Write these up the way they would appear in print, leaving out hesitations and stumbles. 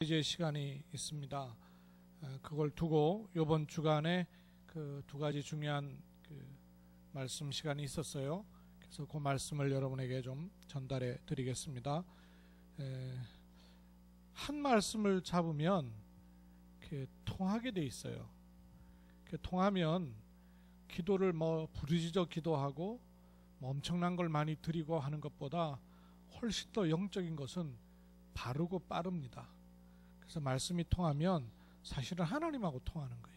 이제 시간이 있습니다. 그걸 두고 이번 주간에 그 두 가지 중요한 그 말씀 시간이 있었어요. 그래서 그 말씀을 여러분에게 좀 전달해 드리겠습니다. 한 말씀을 잡으면 통하게 돼 있어요. 통하면 기도를 부르짖어 기도하고 엄청난 걸 많이 드리고 하는 것보다 훨씬 더 영적인 것은 바르고 빠릅니다. 그래서 말씀이 통하면 사실은 하나님하고 통하는 거예요.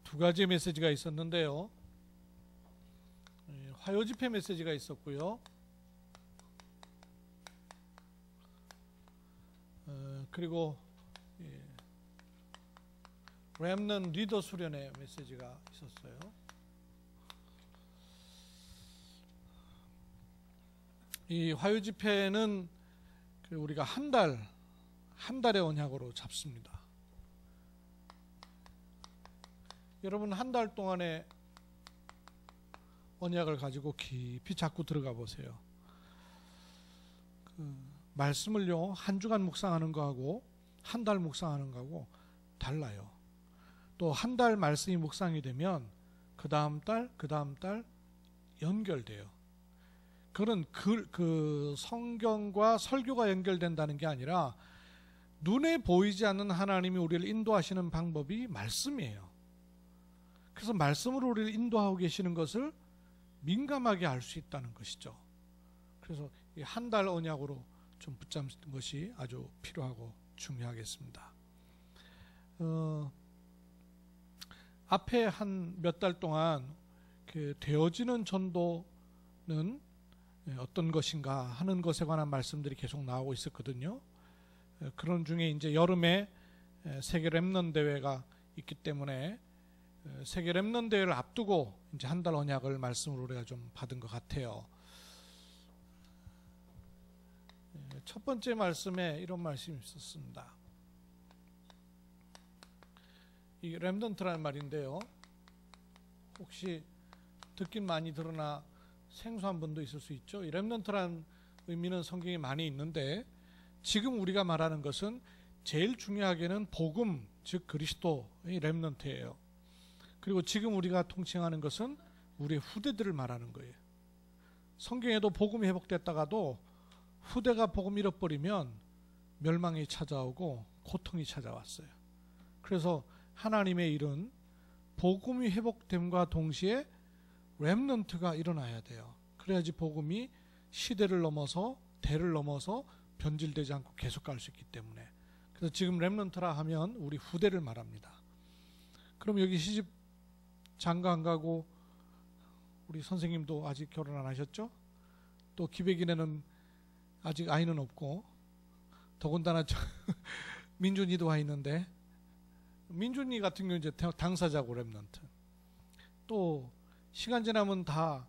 두 가지 메시지가 있었는데요. 화요 집회 메시지가 있었고요. 그리고 렘넌트 리더 수련회 메시지가 있었어요. 이 화요 집회는 우리가 한 달의 언약으로 잡습니다. 여러분 한 달 동안의 언약을 가지고 깊이 자꾸 들어가 보세요. 말씀을요 한 주간 묵상하는 거하고 한 달 묵상하는 거하고 달라요. 또 한 달 말씀이 묵상이 되면 그 다음 달 연결돼요. 그런 그 성경과 설교가 연결된다는 게 아니라 눈에 보이지 않는 하나님이 우리를 인도하시는 방법이 말씀이에요. 그래서 말씀으로 우리를 인도하고 계시는 것을 민감하게 알 수 있다는 것이죠. 그래서 이 한 달 언약으로 좀 붙잡는 것이 아주 필요하고 중요하겠습니다. 앞에 한 몇 달 동안 되어지는 전도는 어떤 것인가 하는 것에 관한 말씀들이 계속 나오고 있었거든요. 그런 중에 이제 여름에 세계 렘넌트 대회가 있기 때문에 세계 렘넌트 대회를 앞두고 이제 한 달 언약을 말씀으로 우리가 좀 받은 것 같아요. 첫 번째 말씀에 이런 말씀이 있었습니다. 이 렘넌트라는 말인데요. 혹시 듣긴 많이 들으나 생소한 분도 있을 수 있죠. 이 렘넌트라는 의미는 성경에 많이 있는데 지금 우리가 말하는 것은 제일 중요하게는 복음, 즉 그리스도의 렘넌트예요. 그리고 지금 우리가 통칭하는 것은 우리의 후대들을 말하는 거예요. 성경에도 복음이 회복됐다가도 후대가 복음 잃어버리면 멸망이 찾아오고 고통이 찾아왔어요. 그래서 하나님의 일은 복음이 회복됨과 동시에 렘넌트가 일어나야 돼요. 그래야지 복음이 시대를 넘어서 대를 넘어서 변질되지 않고 계속 갈 수 있기 때문에. 그래서 지금 렘넌트라 하면 우리 후대를 말합니다. 그럼 여기 시집 장가 안 가고 우리 선생님도 아직 결혼 안 하셨죠? 또 기백이네는 아직 아이는 없고 더군다나 민준이도 와 있는데 민준이 같은 경우는 이제 당사자고 렘넌트. 또 시간 지나면 다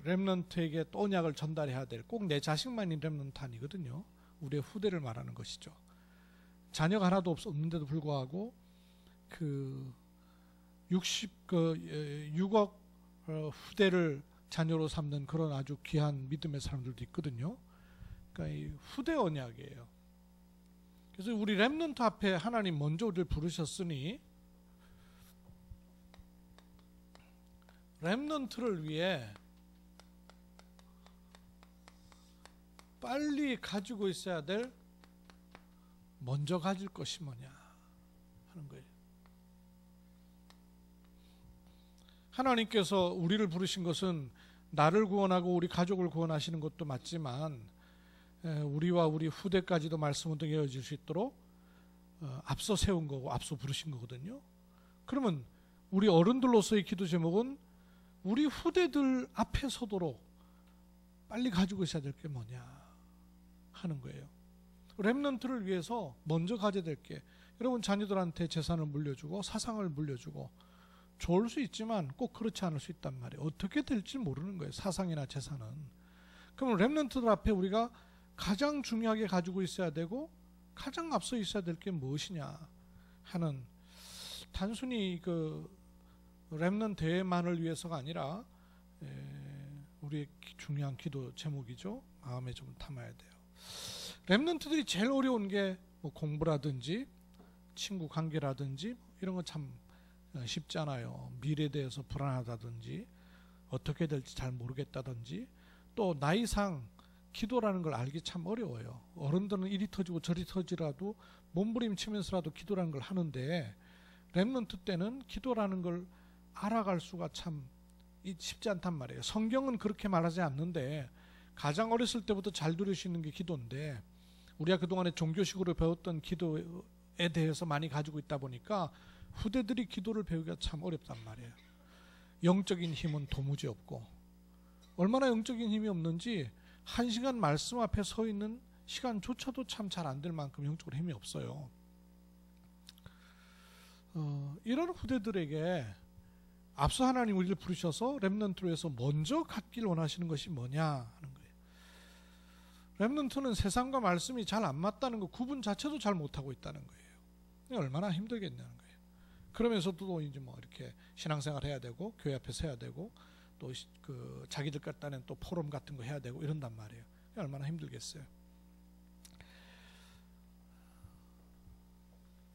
렘넌트에게 또 언약을 전달해야 될 꼭 내 자식만이 렘넌트 아니거든요. 우리의 후대를 말하는 것이죠. 자녀가 하나도 없는데도 불구하고 6억 후대를 자녀로 삼는 그런 아주 귀한 믿음의 사람들도 있거든요. 그러니까 이 후대 언약이에요. 그래서 우리 렘넌트 앞에 하나님 먼저 우리를 부르셨으니 렘넌트를 위해 빨리 가지고 있어야 될 먼저 가질 것이 뭐냐 하는 거예요. 하나님께서 우리를 부르신 것은 나를 구원하고 우리 가족을 구원하시는 것도 맞지만 우리와 우리 후대까지도 말씀으로 이어질 수 있도록 앞서 세운 거고 앞서 부르신 거거든요. 그러면 우리 어른들로서의 기도 제목은 우리 후대들 앞에 서도록 빨리 가지고 있어야 될 게 뭐냐 하는 거예요. 렘넌트를 위해서 먼저 가져야 될 게, 여러분 자녀들한테 재산을 물려주고 사상을 물려주고 좋을 수 있지만 꼭 그렇지 않을 수 있단 말이에요. 어떻게 될지 모르는 거예요. 사상이나 재산은. 그러면 렘넌트들 앞에 우리가 가장 중요하게 가지고 있어야 되고 가장 앞서 있어야 될 게 무엇이냐 하는, 단순히 렘넌트 대회만을 위해서가 아니라 우리의 중요한 기도 제목이죠. 마음에 좀 담아야 돼요. 렘넌트들이 제일 어려운 게 뭐 공부라든지 친구 관계라든지 이런 건 참 쉽지 않아요. 미래에 대해서 불안하다든지 어떻게 될지 잘 모르겠다든지 또 나이상 기도라는 걸 알기 참 어려워요. 어른들은 이리 터지고 저리 터지라도 몸부림치면서라도 기도라는 걸 하는데 렘넌트 때는 기도라는 걸 알아갈 수가 참 쉽지 않단 말이에요. 성경은 그렇게 말하지 않는데 가장 어렸을 때부터 잘 들을 수 있는 게 기도인데 우리가 그동안에 종교식으로 배웠던 기도에 대해서 많이 가지고 있다 보니까 후대들이 기도를 배우기가 참 어렵단 말이에요. 영적인 힘은 도무지 없고 얼마나 영적인 힘이 없는지 1시간 말씀 앞에 서 있는 시간조차도 참 잘 안 될 만큼 영적으로 힘이 없어요. 이런 후대들에게 앞서 하나님 우리를 부르셔서 렘넌트로 해서 먼저 갖길 원하시는 것이 뭐냐 하는 거예요. 렘넌트는 세상과 말씀이 잘 안 맞다는 거 구분 자체도 잘 못하고 있다는 거예요. 얼마나 힘들겠냐는 거예요. 그러면서도 이제 뭐 이렇게 신앙생활 해야 되고 교회 앞에서 해야 되고 또 그 자기들 딴에는 또 포럼 같은 거 해야 되고 이런단 말이에요. 얼마나 힘들겠어요.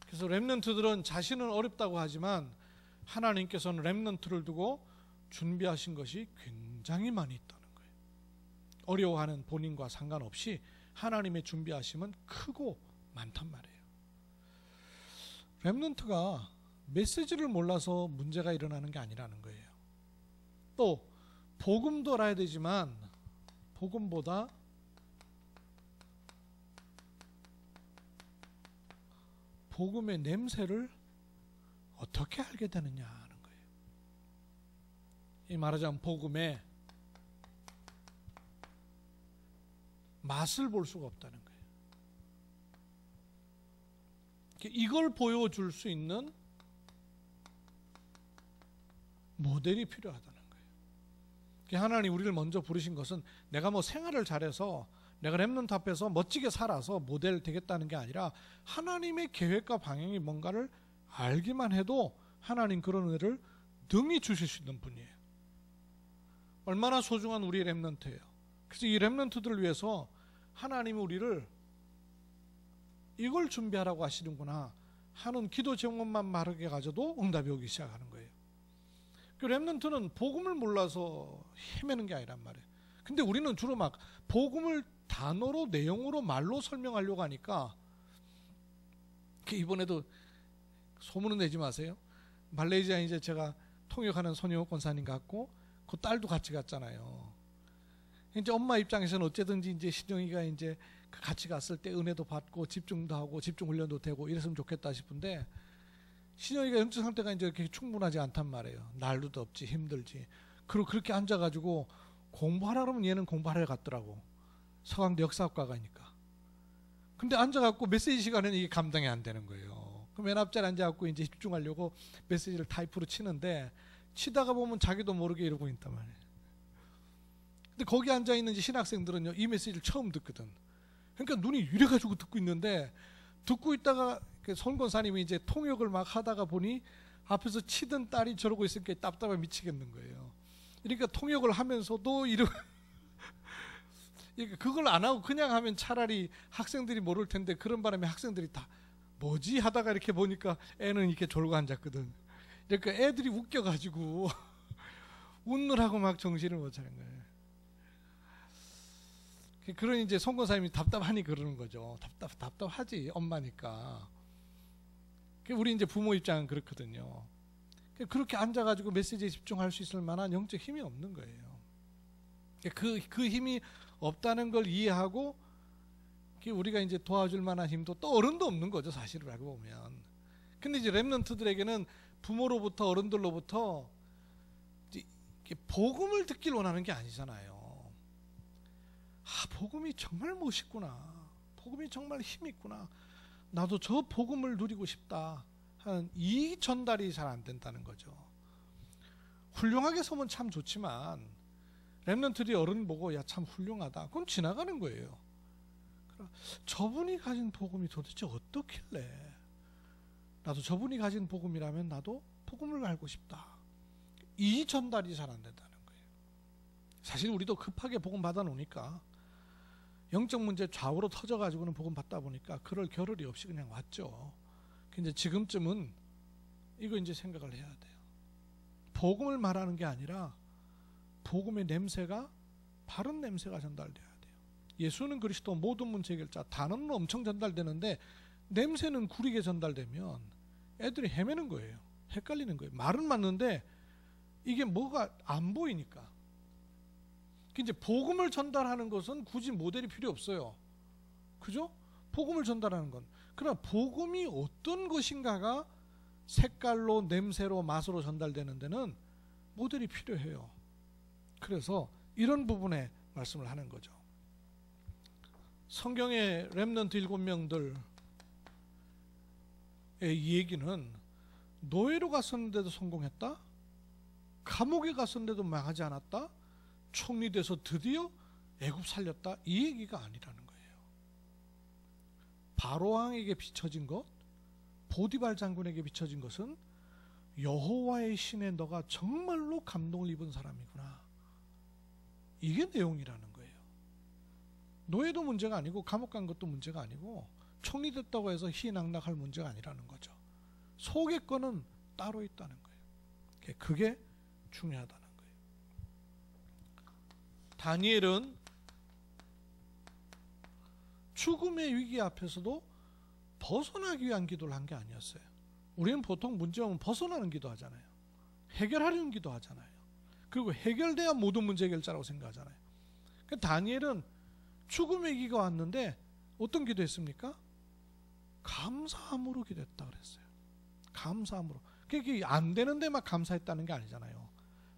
그래서 렘넌트들은 자신은 어렵다고 하지만 하나님께서는 렘넌트를 두고 준비하신 것이 굉장히 많이 있다는 거예요. 어려워하는 본인과 상관없이 하나님의 준비하심은 크고 많단 말이에요. 렘넌트가 메시지를 몰라서 문제가 일어나는 게 아니라는 거예요. 또 복음도 알아야 되지만 복음보다 복음의 냄새를 어떻게 알게 되느냐 하는 거예요. 이 말하자면 복음의 맛을 볼 수가 없다는 거예요. 이걸 보여줄 수 있는 모델이 필요하다는 거예요. 하나님 우리를 먼저 부르신 것은 내가 뭐 생활을 잘해서 내가 렘넌트 앞에서 멋지게 살아서 모델 되겠다는 게 아니라 하나님의 계획과 방향이 뭔가를 알기만 해도 하나님 그런 은혜를 능히 주실 수 있는 분이에요. 얼마나 소중한 우리의 렘넌트예요. 그래서 이 렘넌트들을 위해서 하나님이 우리를 이걸 준비하라고 하시는구나 하는 기도 제목만 마르게 가져도 응답이 오기 시작하는 거예요. 그 렘넌트는 복음을 몰라서 헤매는 게 아니란 말이에요. 근데 우리는 주로 막 복음을 단어로 내용으로 말로 설명하려고 하니까 이번에도 소문은 내지 마세요. 말레이시아에 이제 제가 통역하는 손영욱 권사님 갔고 그 딸도 같이 갔잖아요. 이제 엄마 입장에서는 어쨌든지 이제 신영이가 이제 같이 갔을 때 은혜도 받고 집중도 하고 집중 훈련도 되고 이랬으면 좋겠다 싶은데 신영이가 영적 상태가 이제 그렇게 충분하지 않단 말이에요. 날도 덥지 힘들지. 그리고 그렇게 앉아가지고 공부하라 그러면 얘는 공부하러 갔더라고. 서강대 역사학과가니까. 근데 앉아갖고 메시지 시간에는 이게 감당이 안 되는 거예요. 그 맨 앞자리 앉아갖고 이제 집중하려고 메시지를 타이프로 치는데 치다가 보면 자기도 모르게 이러고 있단 말이에요. 근데 거기 앉아있는 신학생들은요 이 메시지를 처음 듣거든. 그러니까 눈이 이래가지고 듣고 있는데 듣고 있다가 손 권사님이 이제 통역을 막 하다가 보니 앞에서 치던 딸이 저러고 있으니까 답답해 미치겠는 거예요. 그러니까 통역을 하면서도 이러고 그걸 안 하고 그냥 하면 차라리 학생들이 모를 텐데 그런 바람에 학생들이 다 뭐지 하다가 이렇게 보니까 애는 이렇게 졸고 앉았거든. 그러니까 애들이 웃겨가지고 웃느라고 막 정신을 못 차린 거예요. 그런 이제 손 권사님이 답답하니 그러는 거죠. 답답하지 엄마니까. 우리 이제 부모 입장은 그렇거든요. 그렇게 앉아가지고 메시지에 집중할 수 있을 만한 영적 힘이 없는 거예요. 그 힘이 없다는 걸 이해하고 우리가 이제 도와줄 만한 힘도 또 어른도 없는 거죠. 사실을 알고 보면. 근데 이제 렘넌트들에게는 부모로부터 어른들로부터 복음을 듣길 원하는 게 아니잖아요. 복음이 정말 멋있구나. 복음이 정말 힘이 있구나. 나도 저 복음을 누리고 싶다 하는 이 전달이 잘 안 된다는 거죠. 훌륭하게 서면 참 좋지만 렘넌트들이 어른 보고 야 참 훌륭하다. 그건 지나가는 거예요. 저분이 가진 복음이 도대체 어떻길래 나도 저분이 가진 복음이라면 나도 복음을 알고 싶다. 이 전달이 잘 안 된다는 거예요. 사실 우리도 급하게 복음 받아 놓으니까 영적 문제 좌우로 터져가지고는 복음 받다 보니까 그럴 겨를이 없이 그냥 왔죠. 근데 지금쯤은 이거 이제 생각을 해야 돼요. 복음을 말하는 게 아니라 복음의 냄새가 바른 냄새가 전달돼야 돼요. 예수는 그리스도 모든 문제 해결자, 단어는 엄청 전달되는데 냄새는 구리게 전달되면 애들이 헤매는 거예요. 헷갈리는 거예요. 말은 맞는데 이게 뭐가 안 보이니까. 이제 복음을 전달하는 것은 굳이 모델이 필요 없어요. 그죠? 복음을 전달하는 건. 그러나 복음이 어떤 것인가가 색깔로, 냄새로, 맛으로 전달되는 데는 모델이 필요해요. 그래서 이런 부분에 말씀을 하는 거죠. 성경의 렘넌트 7명들의 이 얘기는 노예로 갔었는데도 성공했다? 감옥에 갔었는데도 망하지 않았다? 총리돼서 드디어 애굽 살렸다? 이 얘기가 아니라는 거예요. 바로왕에게 비춰진 것, 보디발 장군에게 비춰진 것은 여호와의 신에 너가 정말로 감동을 입은 사람이구나. 이게 내용이라는 거예요. 노예도 문제가 아니고 감옥 간 것도 문제가 아니고 총리 됐다고 해서 희낙낙할 문제가 아니라는 거죠. 속의 거는 따로 있다는 거예요. 그게 중요하다는 거예요. 다니엘은 죽음의 위기 앞에서도 벗어나기 위한 기도를 한 게 아니었어요. 우리는 보통 문제 오면 벗어나는 기도 하잖아요. 해결하려는 기도 하잖아요. 그리고 해결돼야 모든 문제 해결자라고 생각하잖아요. 다니엘은 죽음의 위기가 왔는데 어떤 기도했습니까? 감사함으로 기도했다 그랬어요. 감사함으로. 그게 안 되는데 막 감사했다는 게 아니잖아요.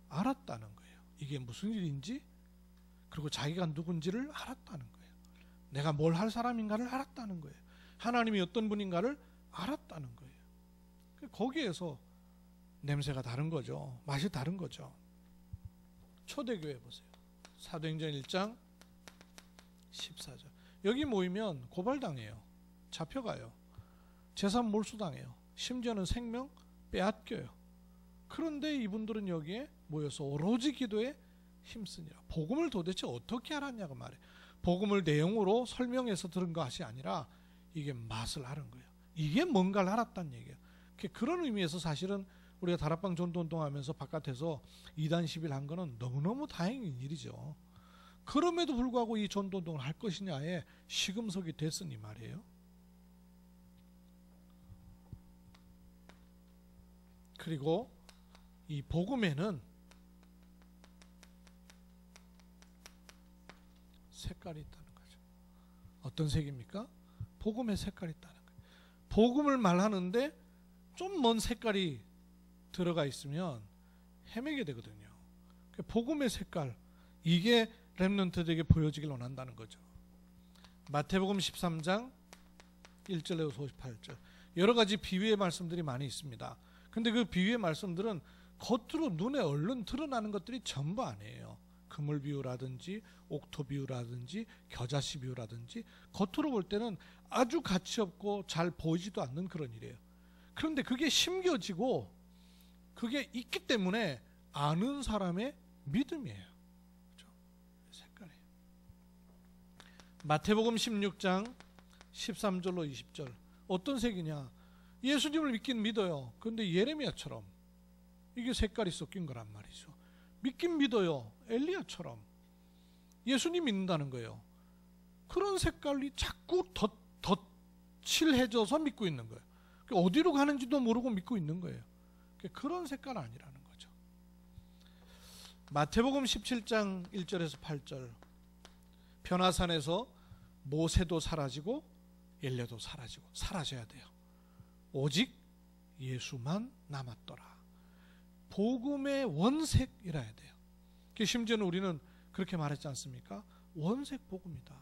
알았다는 거예요. 이게 무슨 일인지, 그리고 자기가 누군지를 알았다는 거예요. 내가 뭘 할 사람인가를 알았다는 거예요. 하나님이 어떤 분인가를 알았다는 거예요. 거기에서 냄새가 다른 거죠. 맛이 다른 거죠. 초대교회 보세요. 사도행전 1장 14절. 여기 모이면 고발당해요. 잡혀가요. 재산 몰수당해요. 심지어는 생명 빼앗겨요. 그런데 이분들은 여기에 모여서 오로지 기도에 힘쓰니라. 복음을 도대체 어떻게 알았냐고 말해요. 복음을 내용으로 설명해서 들은 것이 아니라 이게 맛을 아는 거예요. 이게 뭔가를 알았다는 얘기예요. 그런 의미에서 사실은 우리가 다락방 전도운동하면서 바깥에서 2단 10일 한 거는 너무너무 다행인 일이죠. 그럼에도 불구하고 이 전도운동을 할 것이냐에 시금석이 됐으니 말이에요. 그리고 이 복음에는 색깔이 있다는 거죠. 어떤 색입니까? 복음의 색깔이 있다는 거예요. 복음을 말하는데 좀 먼 색깔이 들어가 있으면 헤매게 되거든요. 복음의 색깔, 이게 렘넌트들에게 보여지길 원한다는 거죠. 마태복음 13장 1절에서 58절. 여러 가지 비유의 말씀들이 많이 있습니다. 근데 그 비유의 말씀들은 겉으로 눈에 얼른 드러나는 것들이 전부 아니에요. 그물 비유라든지 옥토 비유라든지 겨자씨 비유라든지 겉으로 볼 때는 아주 가치 없고 잘 보이지도 않는 그런 일이에요. 그런데 그게 심겨지고 그게 있기 때문에 아는 사람의 믿음이에요. 그렇죠? 색깔이에요. 마태복음 16장 13절로 20절. 어떤 색이냐? 예수님을 믿긴 믿어요. 그런데 예레미야처럼 이게 색깔이 섞인 거란 말이죠. 믿긴 믿어요. 엘리야처럼 예수님 믿는다는 거예요. 그런 색깔이 자꾸 덧칠해져서 믿고 있는 거예요. 어디로 가는지도 모르고 믿고 있는 거예요. 그런 색깔 아니라는 거죠. 마태복음 17장 1절에서 8절. 변화산에서 모세도 사라지고 엘리야도 사라지고 사라져야 돼요. 오직 예수만 남았더라. 복음의 원색이라 해야 돼요. 심지어는 우리는 그렇게 말했지 않습니까? 원색 복음이다.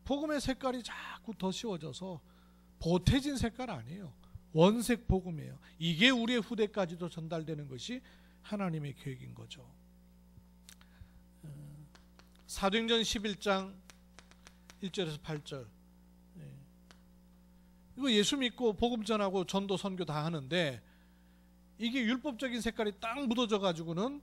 복음의 색깔이 자꾸 더 씌워져서 보태진 색깔 아니에요. 원색 복음이에요. 이게 우리의 후대까지도 전달되는 것이 하나님의 계획인 거죠. 사도행전 11장 1절에서 8절. 이거 예수 믿고 복음 전하고 전도 선교 다 하는데 이게 율법적인 색깔이 딱 묻어져 가지고는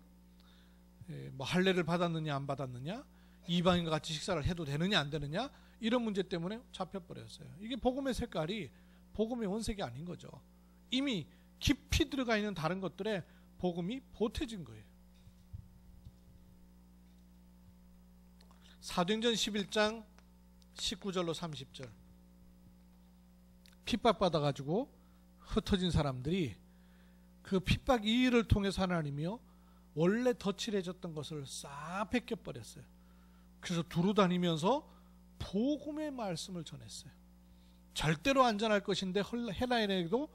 뭐 할례를 받았느냐 안 받았느냐, 이방인과 같이 식사를 해도 되느냐 안 되느냐, 이런 문제 때문에 잡혀버렸어요. 이게 복음의 색깔이 복음의 원색이 아닌 거죠. 이미 깊이 들어가 있는 다른 것들에 복음이 보태진 거예요. 사도행전 11장 19절로 30절, 핍박받아가지고 흩어진 사람들이 그 핍박 이 일을 통해서 하나님이요 원래 덧칠해졌던 것을 싹 벗겨버렸어요. 그래서 두루 다니면서 복음의 말씀을 전했어요. 절대로 안전할 것인데 헬라인에게도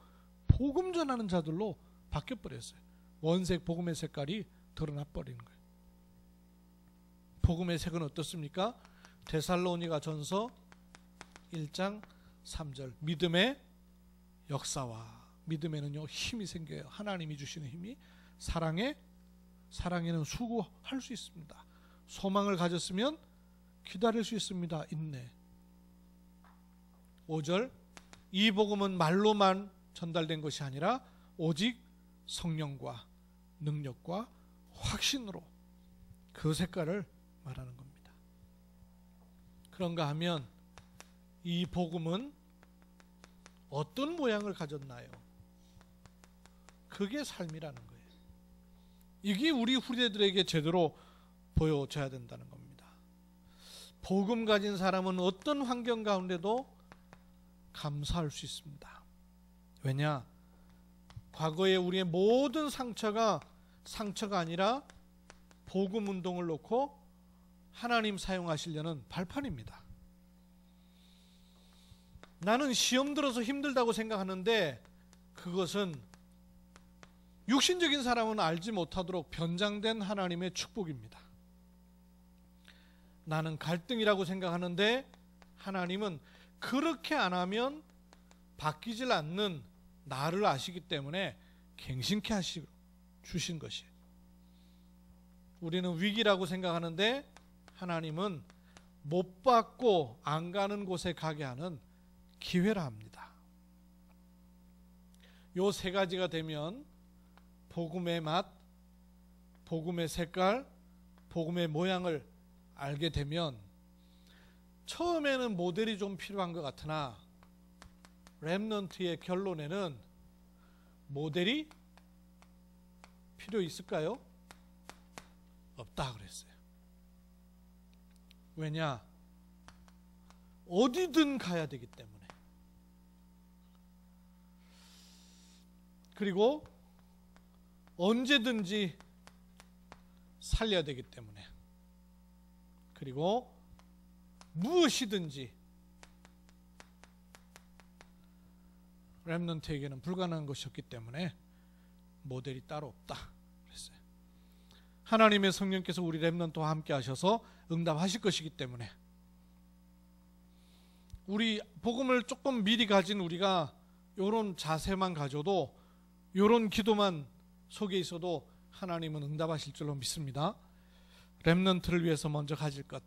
복음 전하는 자들로 바뀌어버렸어요. 원색 복음의 색깔이 드러나 버리는 거예요. 복음의 색은 어떻습니까? 데살로니가 전서 1장 3절, 믿음의 역사와, 믿음에는요 힘이 생겨요. 하나님이 주시는 힘이. 사랑에는 수고할 수 있습니다. 소망을 가졌으면 기다릴 수 있습니다. 인내. 5절, 이 복음은 말로만 전달된 것이 아니라 오직 성령과 능력과 확신으로, 그 색깔을 말하는 겁니다. 그런가 하면 이 복음은 어떤 모양을 가졌나요? 그게 삶이라는 거예요. 이게 우리 후대들에게 제대로 보여줘야 된다는 겁니다. 복음 가진 사람은 어떤 환경 가운데도 감사할 수 있습니다. 왜냐? 과거에 우리의 모든 상처가 아니라 복음 운동을 놓고 하나님 사용하시려는 발판입니다. 나는 시험 들어서 힘들다고 생각하는데 그것은 육신적인 사람은 알지 못하도록 변장된 하나님의 축복입니다. 나는 갈등이라고 생각하는데 하나님은 그렇게 안 하면 바뀌질 않는 나를 아시기 때문에 갱신케 주신 것이에요. 우리는 위기라고 생각하는데 하나님은 못 받고 안 가는 곳에 가게 하는 기회라 합니다. 요 세 가지가 되면 복음의 맛, 복음의 색깔, 복음의 모양을 알게 되면 처음에는 모델이 좀 필요한 것 같으나 렘넌트의 결론에는 모델이 필요 있을까요? 없다 그랬어요. 왜냐? 어디든 가야 되기 때문에. 그리고 언제든지 살려야 되기 때문에. 그리고 무엇이든지 렘넌트에게는 불가능한 것이었기 때문에 모델이 따로 없다 그랬어요. 하나님의 성령께서 우리 렘넌트와 함께 하셔서 응답하실 것이기 때문에 우리 복음을 조금 미리 가진 우리가 이런 자세만 가져도, 이런 기도만 속에 있어도 하나님은 응답하실 줄로 믿습니다. 렘넌트를 위해서 먼저 가질 것.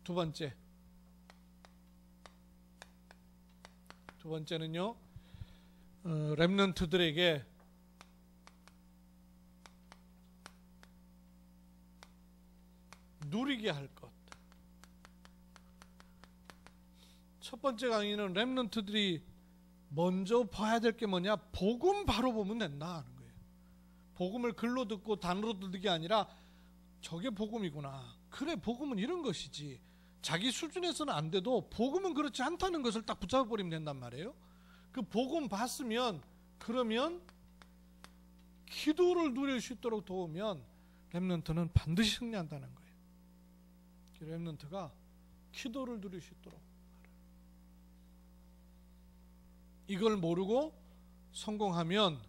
두 번째는요, 렘넌트들에게 누리게 할 것. 첫 번째 강의는 렘넌트들이 먼저 봐야 될 게 뭐냐? 복음 바로 보면 된다 하는 거예요. 복음을 글로 듣고 단어로 듣는 게 아니라 저게 복음이구나. 그래, 복음은 이런 것이지. 자기 수준에서는 안 돼도 복음은 그렇지 않다는 것을 딱 붙잡아버리면 된단 말이에요. 그 복음 봤으면, 그러면 기도를 누릴 수 있도록 도우면 렘넌트는 반드시 승리한다는 거예요. 렘넌트가 기도를 누릴 수 있도록. 이걸 모르고 성공하면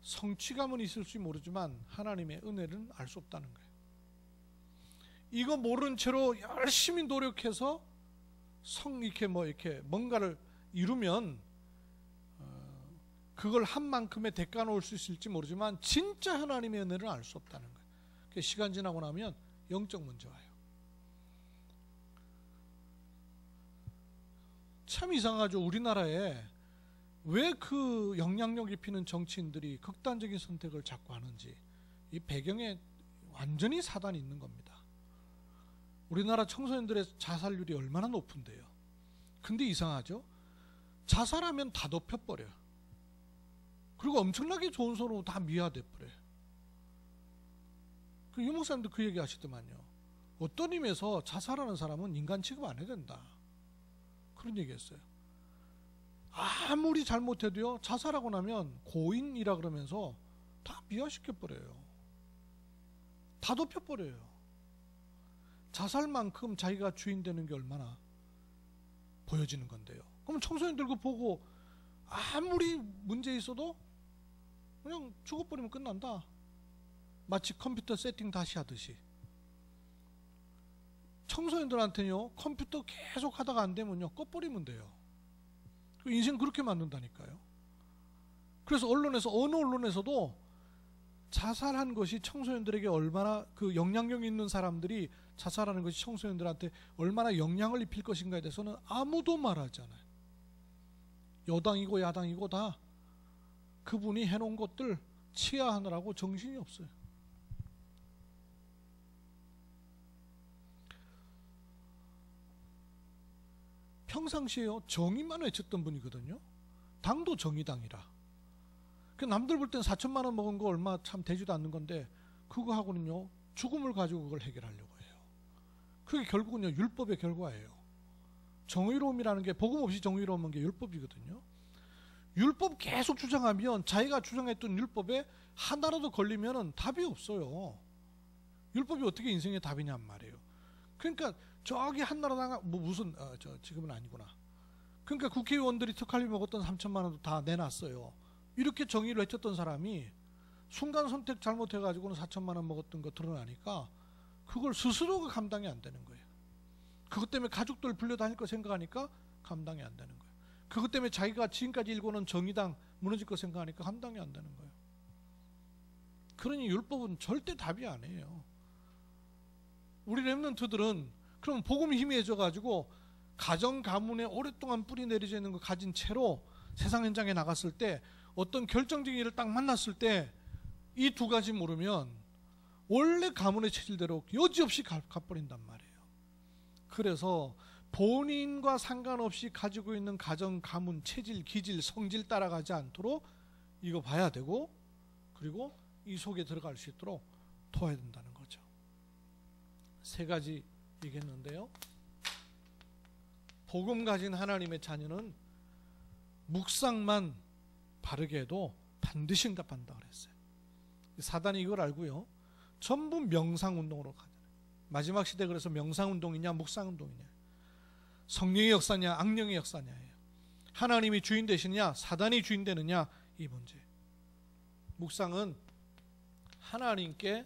성취감은 있을지 모르지만 하나님의 은혜는 알 수 없다는 거예요. 이거 모른 채로 열심히 노력해서 이렇게 뭔가를 이루면 그걸 한 만큼의 대가는 올 수 있을지 모르지만 진짜 하나님의 은혜를 알 수 없다는 거예요. 시간 지나고 나면 영적 문제 와요. 참 이상하죠. 우리나라에 왜 그 영향력 입히는 정치인들이 극단적인 선택을 자꾸 하는지 이 배경에 완전히 사단이 있는 겁니다. 우리나라 청소년들의 자살률이 얼마나 높은데요. 근데 이상하죠? 자살하면 다 덮여버려요. 그리고 엄청나게 좋은 손으로 다 미화돼 버려요. 그 유목사님도 그 얘기 하시더만요. 어떤 의미에서 자살하는 사람은 인간 취급 안 해야 된다, 그런 얘기 했어요. 아무리 잘못해도요, 자살하고 나면 고인이라 그러면서 다 미화시켜버려요. 다 덮여버려요. 자살만큼 자기가 주인 되는 게 얼마나 보여지는 건데요. 그럼 청소년들 그 보고 아무리 문제 있어도 그냥 죽어버리면 끝난다, 마치 컴퓨터 세팅 다시 하듯이. 청소년들한테는요, 컴퓨터 계속 하다가 안 되면요, 꺼버리면 돼요. 인생 그렇게 만든다니까요. 그래서 언론에서, 어느 언론에서도 자살한 것이 청소년들에게 얼마나, 그 영향력 있는 사람들이 자살하는 것이 청소년들한테 얼마나 영향을 입힐 것인가에 대해서는 아무도 말하지 않아요. 여당이고 야당이고 다 그분이 해놓은 것들 치하하느라고 정신이 없어요. 평상시에요, 정의만 외쳤던 분이거든요. 당도 정의당이라. 그 남들 볼 땐 4천만 원 먹은 거 얼마 참 되지도 않는 건데, 그거 하고는요, 죽음을 가지고 그걸 해결하려고 해요. 그게 결국은요, 율법의 결과예요. 정의로움이라는 게, 복음 없이 정의로움한 게 율법이거든요. 율법 계속 주장하면 자기가 주장했던 율법에 하나라도 걸리면은 답이 없어요. 율법이 어떻게 인생의 답이냔 말이에요. 그러니까 저기 한나라당 무슨 지금은 아니구나. 그러니까 국회의원들이 특활비 먹었던 3천만 원도 다 내놨어요. 이렇게 정의를 외쳤던 사람이 순간 선택 잘못해가지고는 4천만 원 먹었던 거 드러나니까 그걸 스스로가 감당이 안 되는 거예요. 그것 때문에 가족들 불려다닐 거 생각하니까 감당이 안 되는 거예요. 그것 때문에 자기가 지금까지 일궈놓은 정의당 무너질 거 생각하니까 감당이 안 되는 거예요. 그러니 율법은 절대 답이 아니에요. 우리 렘넌트들은 그럼 복음이 희미해져가지고 가정 가문에 오랫동안 뿌리 내려져 있는 거 가진 채로 세상 현장에 나갔을 때, 어떤 결정적인 일을 딱 만났을 때 이 두 가지 모르면 원래 가문의 체질대로 여지없이 가버린단 말이에요. 그래서 본인과 상관없이 가지고 있는 가정, 가문, 체질, 기질, 성질 따라가지 않도록 이거 봐야 되고, 그리고 이 속에 들어갈 수 있도록 도와야 된다는 거죠. 세 가지 얘기했는데요. 복음 가진 하나님의 자녀는 묵상만 바르게 해도 반드시 응답한다 그랬어요. 사단이 이걸 알고요, 전부 명상운동으로 가잖아요. 마지막 시대 그래서 명상운동이냐 묵상운동이냐, 성령의 역사냐 악령의 역사냐예요. 하나님이 주인 되시느냐 사단이 주인 되느냐, 이 문제. 묵상은 하나님께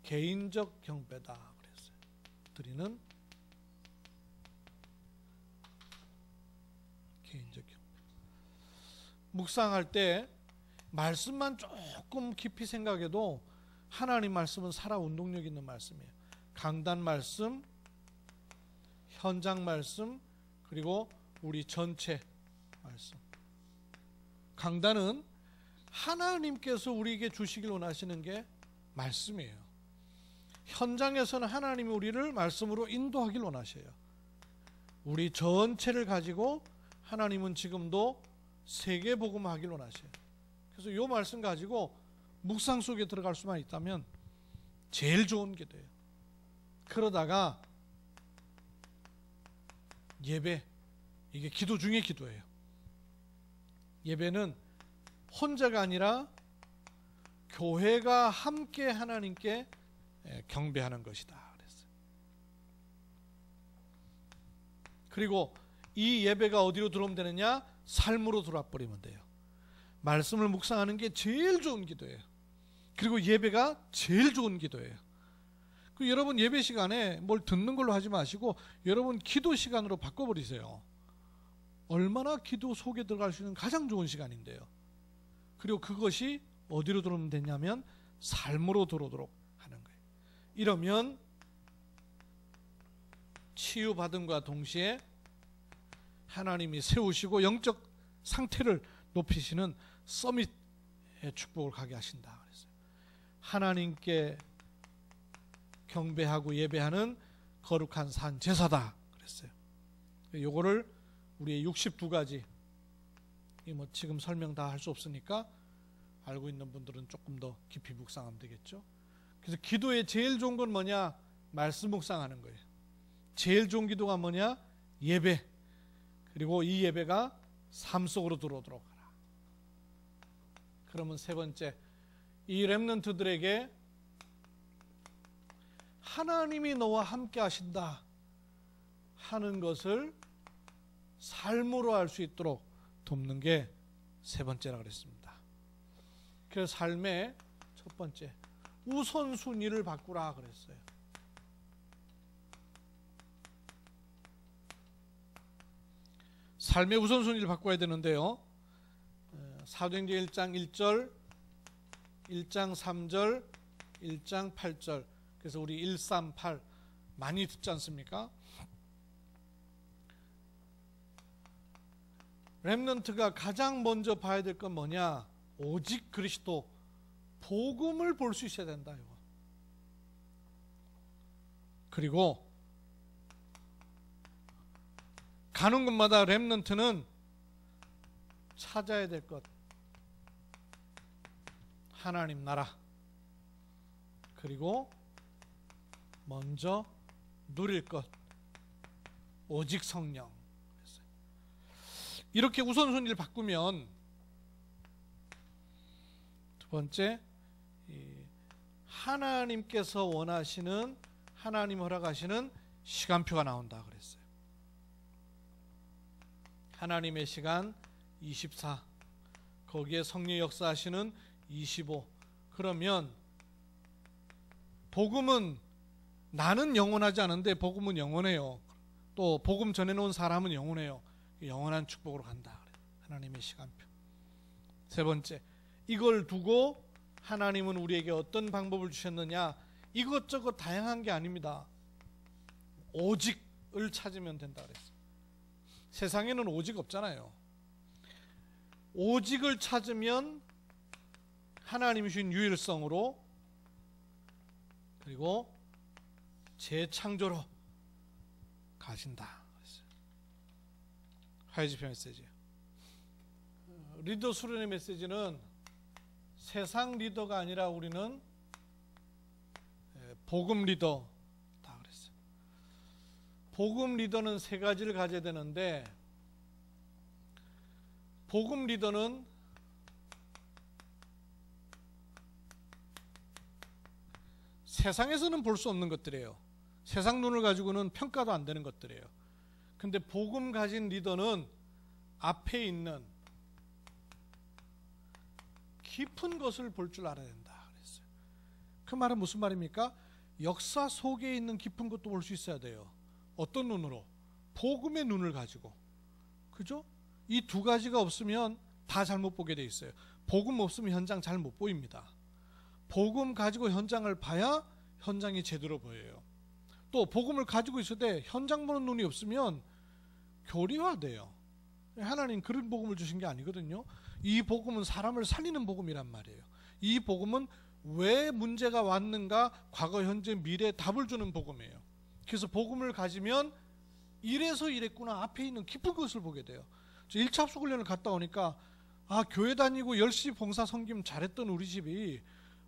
개인적 경배다 그랬어요. 드리는 개인적 경배. 묵상할 때 말씀만 조금 깊이 생각해도 하나님 말씀은 살아 운동력 있는 말씀이에요. 강단 말씀, 현장 말씀, 그리고 우리 전체 말씀. 강단은 하나님께서 우리에게 주시길 원하시는 게 말씀이에요. 현장에서는 하나님이 우리를 말씀으로 인도하길 원하셔요. 우리 전체를 가지고 하나님은 지금도 세계복음하길 원하셔요. 그래서 이 말씀 가지고 묵상 속에 들어갈 수만 있다면 제일 좋은 게 돼요. 그러다가 예배, 이게 기도 중에 기도예요. 예배는 혼자가 아니라 교회가 함께 하나님께 경배하는 것이다 그랬어요. 그리고 이 예배가 어디로 들어오면 되느냐? 삶으로 들어와 버리면 돼요. 말씀을 묵상하는 게 제일 좋은 기도예요. 그리고 예배가 제일 좋은 기도예요. 여러분 예배 시간에 뭘 듣는 걸로 하지 마시고 여러분 기도 시간으로 바꿔버리세요. 얼마나 기도 속에 들어갈 수 있는 가장 좋은 시간인데요. 그리고 그것이 어디로 들어오면 되냐면 삶으로 들어오도록 하는 거예요. 이러면 치유받음과 동시에 하나님이 세우시고 영적 상태를 높이시는 서밋의 축복을 가게 하신다 그랬어요. 하나님께 경배하고 예배하는 거룩한 산 제사다 그랬어요. 요거를 우리의 62가지 뭐 지금 설명 다 할 수 없으니까 알고 있는 분들은 조금 더 깊이 묵상하면 되겠죠. 그래서 기도의 제일 좋은 건 뭐냐? 말씀 묵상하는 거예요. 제일 좋은 기도가 뭐냐? 예배. 그리고 이 예배가 삶 속으로 들어오도록 하라. 그러면 세 번째, 이 렘넌트들에게 하나님이 너와 함께 하신다 하는 것을 삶으로 할 수 있도록 돕는 게 세 번째라 그랬습니다. 그래서 삶의 첫 번째, 우선순위를 바꾸라 그랬어요. 삶의 우선순위를 바꿔야 되는데요. 사도행전 1장 1절, 1장 3절, 1장 8절. 그래서 우리 138 많이 듣지 않습니까? 렘넌트가 가장 먼저 봐야 될 건 뭐냐? 오직 그리스도, 복음을 볼 수 있어야 된다. 이거. 그리고 가는 곳마다 렘넌트는 찾아야 될 것, 하나님 나라, 그리고 먼저 누릴 것, 오직 성령. 이렇게 우선순위를 바꾸면 두 번째, 하나님께서 원하시는, 하나님 허락하시는 시간표가 나온다 그랬어요. 하나님의 시간 24, 거기에 성령 역사하시는 25. 그러면 복음은, 나는 영원하지 않은데 복음은 영원해요. 또 복음 전해놓은 사람은 영원해요. 영원한 축복으로 간다. 하나님의 시간표. 세 번째, 이걸 두고 하나님은 우리에게 어떤 방법을 주셨느냐? 이것저것 다양한 게 아닙니다. 오직을 찾으면 된다 그랬어요. 세상에는 오직 없잖아요. 오직을 찾으면 하나님이 주신 유일성으로, 그리고 재창조로 가신다. 화요집회 메시지. 리더 수련의 메시지는 세상 리더가 아니라 우리는 복음 리더다 그랬어요. 복음 리더는 세 가지를 가져야 되는데, 복음 리더는 세상에서는 볼 수 없는 것들이에요. 세상 눈을 가지고는 평가도 안 되는 것들이에요. 근데 복음 가진 리더는 앞에 있는 깊은 것을 볼 줄 알아야 된다 그랬어요. 그 말은 무슨 말입니까? 역사 속에 있는 깊은 것도 볼 수 있어야 돼요. 어떤 눈으로? 복음의 눈을 가지고. 그죠? 이 두 가지가 없으면 다 잘못 보게 돼 있어요. 복음 없으면 현장 잘 못 보입니다. 복음 가지고 현장을 봐야 현장이 제대로 보여요. 또 복음을 가지고 있을 때 현장 보는 눈이 없으면 교리화돼요. 하나님 그런 복음을 주신 게 아니거든요. 이 복음은 사람을 살리는 복음이란 말이에요. 이 복음은 왜 문제가 왔는가, 과거, 현재, 미래에 답을 주는 복음이에요. 그래서 복음을 가지면 이래서 이랬구나, 앞에 있는 깊은 것을 보게 돼요. 저 1차 합숙훈련을 갔다 오니까 교회 다니고 열심히 봉사 섬김 잘했던 우리 집이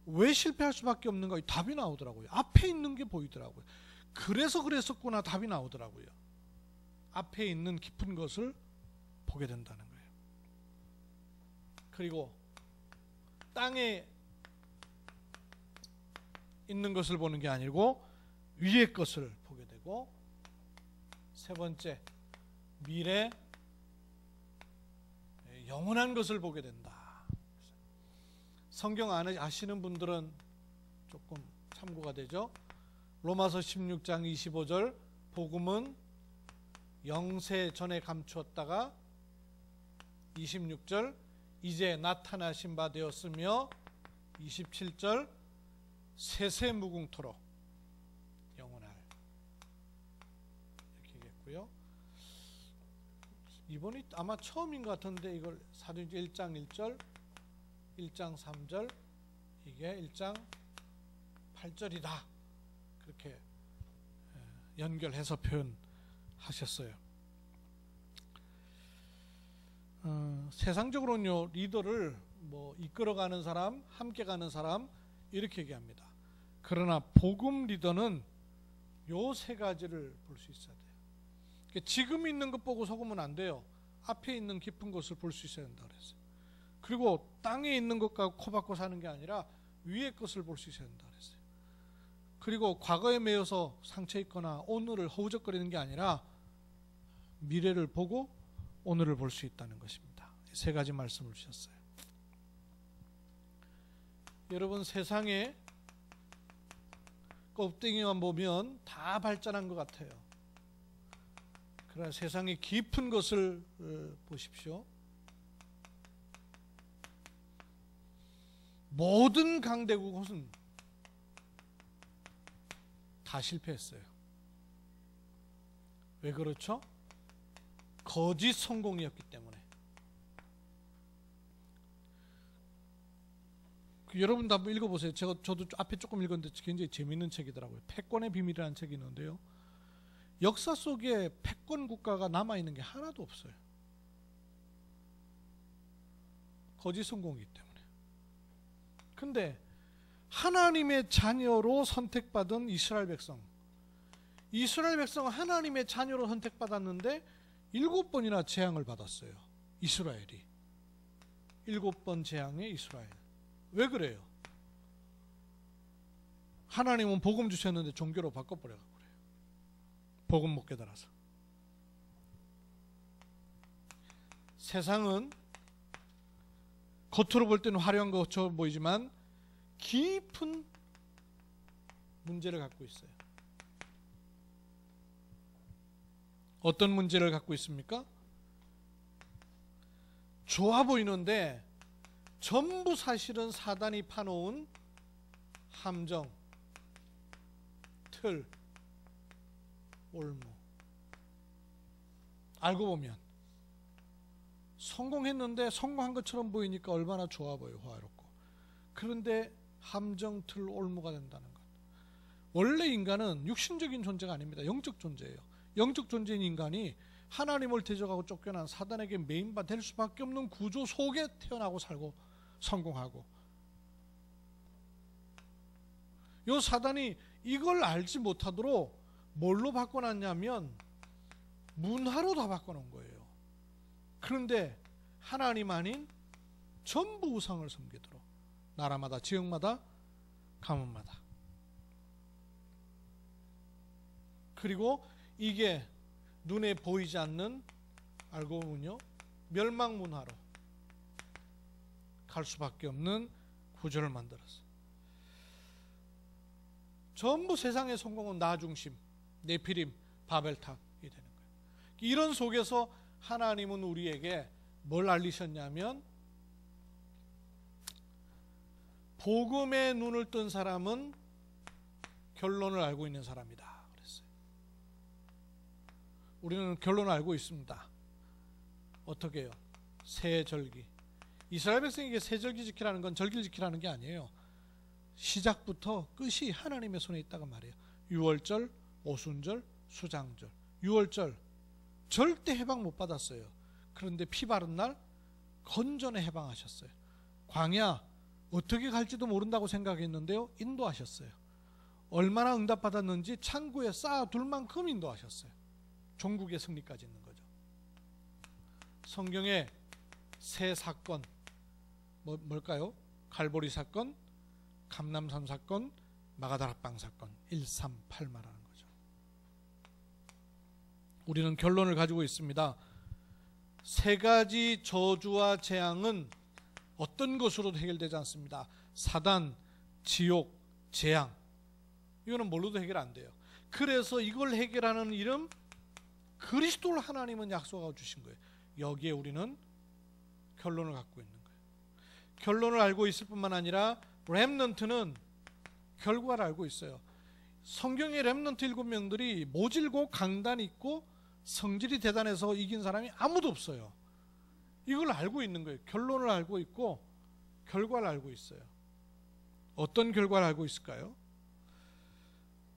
왜 실패할 수밖에 없는가, 답이 나오더라고요. 앞에 있는 게 보이더라고요. 그래서 그랬었구나, 답이 나오더라고요. 앞에 있는 깊은 것을 보게 된다는 거예요. 그리고 땅에 있는 것을 보는 게 아니고 위의 것을 보게 되고, 세 번째, 미래 영원한 것을 보게 된다. 성경 아시는 분들은 조금 참고가 되죠. 로마서 16장 25절, 복음은 영세 전에 감추었다가 26절, 이제 나타나신 바 되었으며 27절, 세세무궁토록 영원할, 이렇게 얘기했고요. 이번이 아마 처음인 것 같은데 이걸 사도행전 1장 1절, 1장 3절, 이게 1장 8절이다. 그렇게 연결해서 표현하셨어요. 세상적으로는요, 리더를 뭐 이끌어가는 사람, 함께 가는 사람 이렇게 얘기합니다. 그러나 복음 리더는 요 세 가지를 볼 수 있어야 돼요. 그러니까 지금 있는 것 보고 속으면 안 돼요. 앞에 있는 깊은 것을 볼 수 있어야 된다 그랬어요. 그리고 땅에 있는 것과 코박고 사는 게 아니라 위의 것을 볼 수 있어야 된다 그랬어요. 그리고 과거에 매여서 상처 있거나 오늘을 허우적거리는 게 아니라 미래를 보고 오늘을 볼 수 있다는 것입니다. 세 가지 말씀을 주셨어요. 여러분, 세상에 껍데기만 보면 다 발전한 것 같아요. 그러나 세상의 깊은 것을 보십시오. 모든 강대국은 다 실패했어요. 왜 그렇죠? 거짓 성공이었기 때문에. 여러분도 한번 읽어보세요. 저도 앞에 조금 읽었는데 굉장히 재미있는 책이더라고요. 패권의 비밀이라는 책이 있는데요. 역사 속에 패권 국가가 남아있는 게 하나도 없어요. 거짓 성공이기 때문에. 근데 하나님의 자녀로 선택받은 이스라엘 백성은 하나님의 자녀로 선택받았는데 7번이나 재앙을 받았어요. 이스라엘이. 7번 재앙의 이스라엘. 왜 그래요? 하나님은 복음 주셨는데 종교로 바꿔버려서 그래요. 복음 못 깨달아서. 세상은 겉으로 볼 때는 화려한 것처럼 보이지만 깊은 문제를 갖고 있어요. 어떤 문제를 갖고 있습니까? 좋아 보이는데 전부 사실은 사단이 파놓은 함정, 틀, 올무. 알고 보면 성공했는데 성공한 것처럼 보이니까 얼마나 좋아 보여요. 화롭고. 그런데 함정, 틀, 올무가 된다는 것. 원래 인간은 육신적인 존재가 아닙니다. 영적 존재예요. 영적 존재인 인간이 하나님을 대적하고 쫓겨난 사단에게 메인바 될 수밖에 없는 구조 속에 태어나고 살고 성공하고. 요 사단이 이걸 알지 못하도록 뭘로 바꿔놨냐면 문화로 다 바꿔놓은 거예요. 그런데 하나님 아닌 전부 우상을 섬기도록 나라마다 지역마다 가문마다. 그리고 이게 눈에 보이지 않는, 알고 보면요, 멸망 문화로 갈 수밖에 없는 구조를 만들었어요. 전부 세상의 성공은 나 중심, 네피림, 바벨탑이 되는 거예요. 이런 속에서 하나님은 우리에게 뭘 알리셨냐면 복음의 눈을 뜬 사람은 결론을 알고 있는 사람이다 그랬어요. 우리는 결론을 알고 있습니다. 어떻게 해요? 새 절기. 이스라엘 백성에게 새 절기 지키라는 건 절기를 지키라는 게 아니에요. 시작부터 끝이 하나님의 손에 있다고 말해요. 유월절, 오순절, 수장절. 유월절 절대 해방 못 받았어요. 그런데 피 바른 날 건전에 해방하셨어요. 광야 어떻게 갈지도 모른다고 생각했는데요, 인도하셨어요. 얼마나 응답받았는지 창고에 쌓아둘 만큼 인도하셨어요. 종국의 승리까지 있는 거죠. 성경에 세 사건 뭘까요? 갈보리 사건, 감남산 사건, 마가다락방 사건, 138 말하는 거죠. 우리는 결론을 가지고 있습니다. 세 가지 저주와 재앙은 어떤 것으로도 해결되지 않습니다. 사단, 지옥, 재앙. 이거는 뭘로도 해결 안 돼요. 그래서 이걸 해결하는 이름 그리스도를 하나님은 약속하고 주신 거예요. 여기에 우리는 결론을 갖고 있는 거예요. 결론을 알고 있을 뿐만 아니라 렘넌트는 결과를 알고 있어요. 성경의 렘넌트 7명들이 모질고 강단 있고 성질이 대단해서 이긴 사람이 아무도 없어요. 이걸 알고 있는 거예요. 결론을 알고 있고 결과를 알고 있어요. 어떤 결과를 알고 있을까요?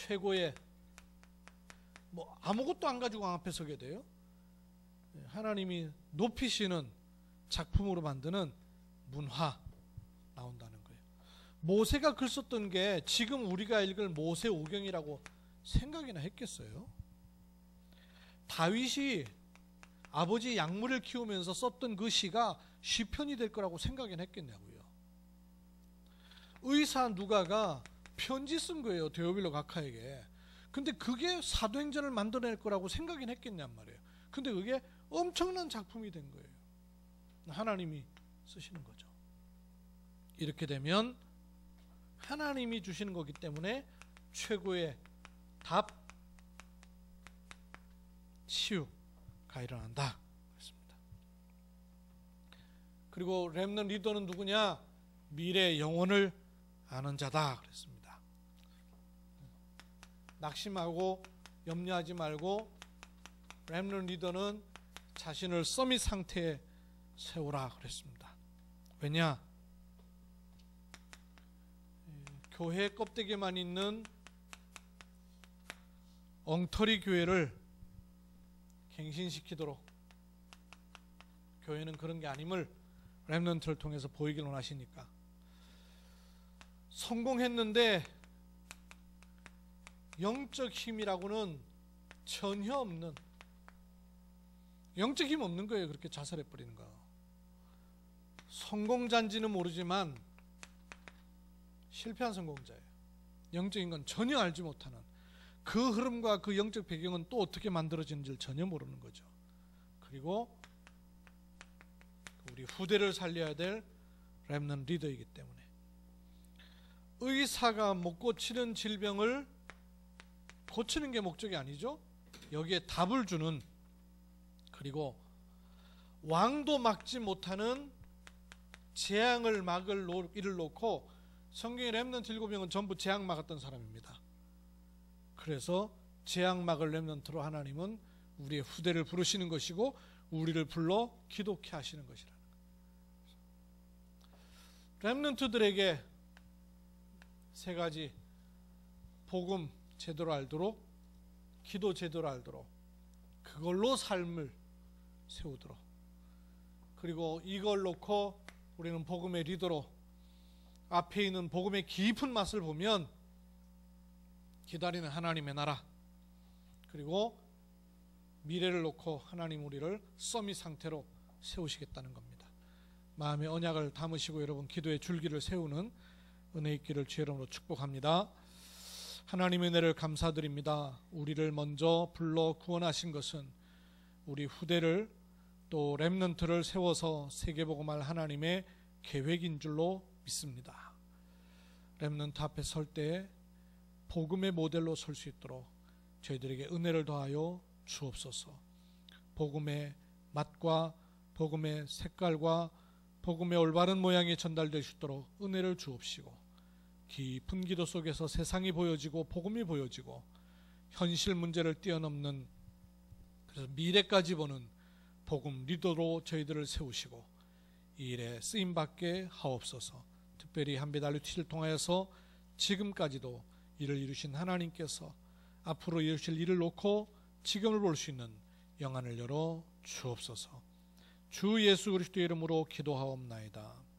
최고의 뭐 아무것도 안 가지고 왕 앞에 서게 돼요. 하나님이 높이시는 작품으로 만드는 문화 나온다는 거예요. 모세가 글 썼던 게 지금 우리가 읽을 모세오경이라고 생각이나 했겠어요? 다윗이 아버지 약물을 키우면서 썼던 그 시가 시편이 될 거라고 생각이나 했겠냐고요. 의사 누가가 편지 쓴 거예요, 데오빌로 각하에게. 근데 그게 사도행전을 만들어낼 거라고 생각이나 했겠냔 말이에요. 근데 그게 엄청난 작품이 된 거예요. 하나님이 쓰시는 거죠. 이렇게 되면 하나님이 주시는 거기 때문에 최고의 답, 치유가 일어난다 그랬습니다. 그리고 렘넌트 리더는 누구냐? 미래의 영혼을 아는 자다 그랬습니다. 낙심하고 염려하지 말고 렘넌트 리더는 자신을 서밋 상태에 세우라 그랬습니다. 왜냐? 교회 껍데기만 있는 엉터리 교회를 갱신시키도록, 교회는 그런 게 아님을 렘넌트를 통해서 보이길 원하시니까. 성공했는데 영적 힘이라고는 전혀 없는, 영적 힘 없는 거예요. 그렇게 자살해버리는 거. 성공자인지는 모르지만 실패한 성공자예요. 영적인 건 전혀 알지 못하는, 그 흐름과 그 영적 배경은 또 어떻게 만들어지는지를 전혀 모르는 거죠. 그리고 우리 후대를 살려야 될 렘넌트 리더이기 때문에 의사가 못 고치는 질병을 고치는 게 목적이 아니죠. 여기에 답을 주는, 그리고 왕도 막지 못하는 재앙을 막을 일을 놓고, 성경의 렘넌트 7명은 전부 재앙 막았던 사람입니다. 그래서 재앙 막을 렘넌트로 하나님은 우리의 후대를 부르시는 것이고 우리를 불러 기독케 하시는 것이라는 거예요. 렘넌트들에게 세 가지: 복음 제대로 알도록, 기도 제대로 알도록, 그걸로 삶을 세우도록, 그리고 이걸 놓고 우리는 복음의 리더로 앞에 있는 복음의 깊은 맛을 보면 기다리는 하나님의 나라, 그리고 미래를 놓고 하나님 우리를 서밋 상태로 세우시겠다는 겁니다. 마음의 언약을 담으시고 여러분 기도의 줄기를 세우는 은혜 있기를 주의 이름으로 축복합니다. 하나님의 은혜를 감사드립니다. 우리를 먼저 불러 구원하신 것은 우리 후대를, 또 렘넌트를 세워서 세계복음할 하나님의 계획인 줄로 믿습니다. 렘넌트 앞에 설 때 복음의 모델로 설 수 있도록 저희들에게 은혜를 더하여 주옵소서. 복음의 맛과 복음의 색깔과 복음의 올바른 모양이 전달될 수 있도록 은혜를 주옵시고, 깊은 기도 속에서 세상이 보여지고 복음이 보여지고 현실 문제를 뛰어넘는, 그래서 미래까지 보는 복음 리더로 저희들을 세우시고 이 일에 쓰임받게 하옵소서. 특별히 한배달리티를 통하여서 지금까지도 일을 이루신 하나님께서 앞으로 이루실 일을 놓고 지금을 볼 수 있는 영안을 열어 주옵소서. 주 예수 그리스도의 이름으로 기도하옵나이다.